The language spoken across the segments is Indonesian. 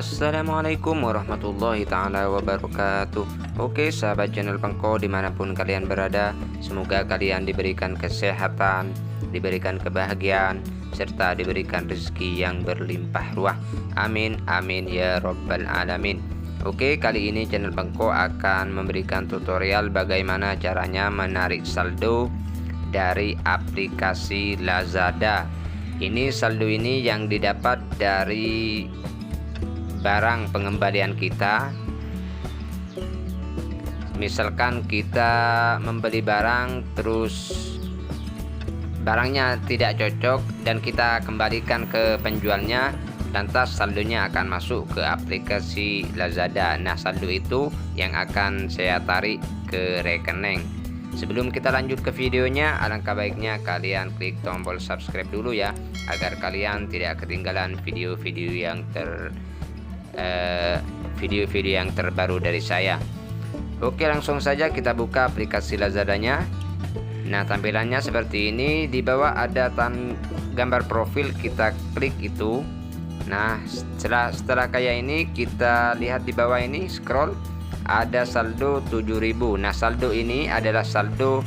Assalamualaikum warahmatullahi ta'ala wabarakatuh. Oke sahabat channel Pengko dimanapun kalian berada, semoga kalian diberikan kesehatan, diberikan kebahagiaan, serta diberikan rezeki yang berlimpah ruah. Amin amin ya rabbal alamin. Oke, kali ini channel Pengko akan memberikan tutorial bagaimana caranya menarik saldo dari aplikasi Lazada. Ini saldo ini yang didapat dari barang pengembalian kita. Misalkan kita membeli barang terus barangnya tidak cocok dan kita kembalikan ke penjualnya, lantas saldonya akan masuk ke aplikasi Lazada. Nah, saldo itu yang akan saya tarik ke rekening. Sebelum kita lanjut ke videonya, alangkah baiknya kalian klik tombol subscribe dulu ya, agar kalian tidak ketinggalan video-video yang terbaru dari saya. Oke, langsung saja kita buka aplikasi Lazadanya. Nah, tampilannya seperti ini. Di bawah ada gambar profil, kita klik itu. Nah, setelah kayak ini, kita lihat di bawah ini, scroll, ada saldo 7.000. Nah, saldo ini adalah saldo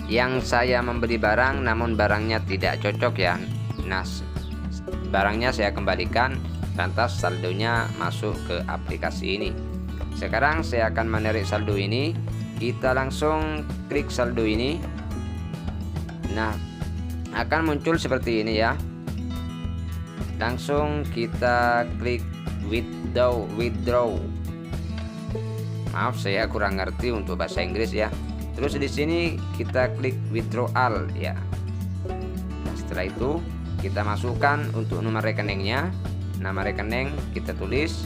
yang saya membeli barang namun barangnya tidak cocok ya. Nah, barangnya saya kembalikan, lantas saldonya masuk ke aplikasi ini. Sekarang saya akan menarik saldo ini. Kita langsung klik saldo ini. Nah, akan muncul seperti ini ya. Langsung kita klik withdraw. Maaf, saya kurang ngerti untuk bahasa Inggris ya. Terus di sini kita klik withdrawal ya. Nah, setelah itu kita masukkan untuk nomor rekeningnya. Nama rekening kita tulis.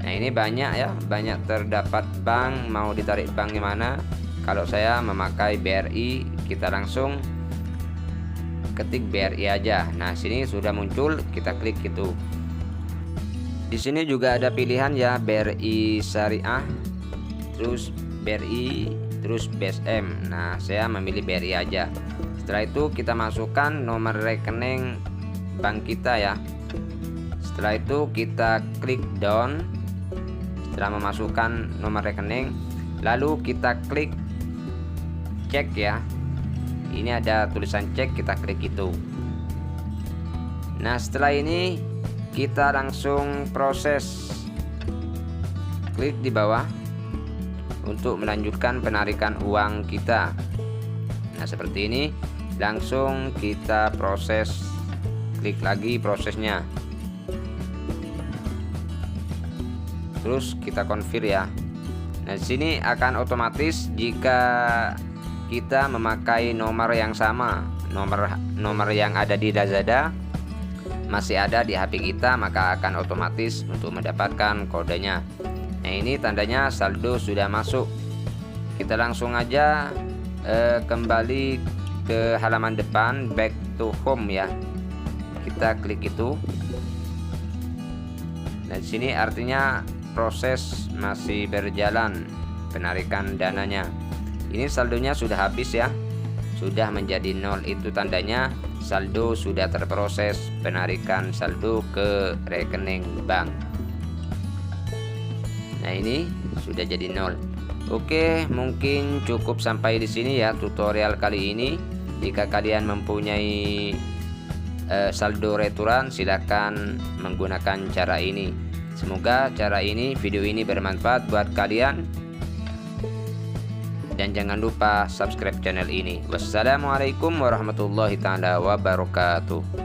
Nah, ini banyak ya, banyak terdapat bank, mau ditarik bank mana. Kalau saya memakai BRI, kita langsung ketik BRI aja. Nah, sini sudah muncul, kita klik itu. Di sini juga ada pilihan ya, BRI Syariah, terus BRI, terus BSM. Nah, saya memilih BRI aja. Setelah itu kita masukkan nomor rekening bank kita ya. Setelah itu kita klik down. Setelah memasukkan nomor rekening, lalu kita klik cek ya. Ini ada tulisan cek, kita klik itu. Nah, setelah ini kita langsung proses. Klik di bawah untuk melanjutkan penarikan uang kita. Nah, seperti ini. Langsung kita proses. Klik lagi prosesnya. Terus kita confirm ya. Nah, di sini akan otomatis jika kita memakai nomor yang sama, nomor yang ada di Lazada masih ada di HP kita, maka akan otomatis untuk mendapatkan kodenya. Nah, ini tandanya saldo sudah masuk. Kita langsung aja kembali ke halaman depan, back to home ya. Kita klik itu. Nah, di sini artinya proses masih berjalan penarikan dananya. Ini saldonya sudah habis ya, sudah menjadi 0. Itu tandanya saldo sudah terproses penarikan saldo ke rekening bank. Nah, ini sudah jadi 0. Oke, mungkin cukup sampai di sini ya tutorial kali ini. Jika kalian mempunyai saldo returan, silakan menggunakan cara ini. Semoga video ini bermanfaat buat kalian. Dan jangan lupa subscribe channel ini. Wassalamualaikum warahmatullahi ta'ala wabarakatuh.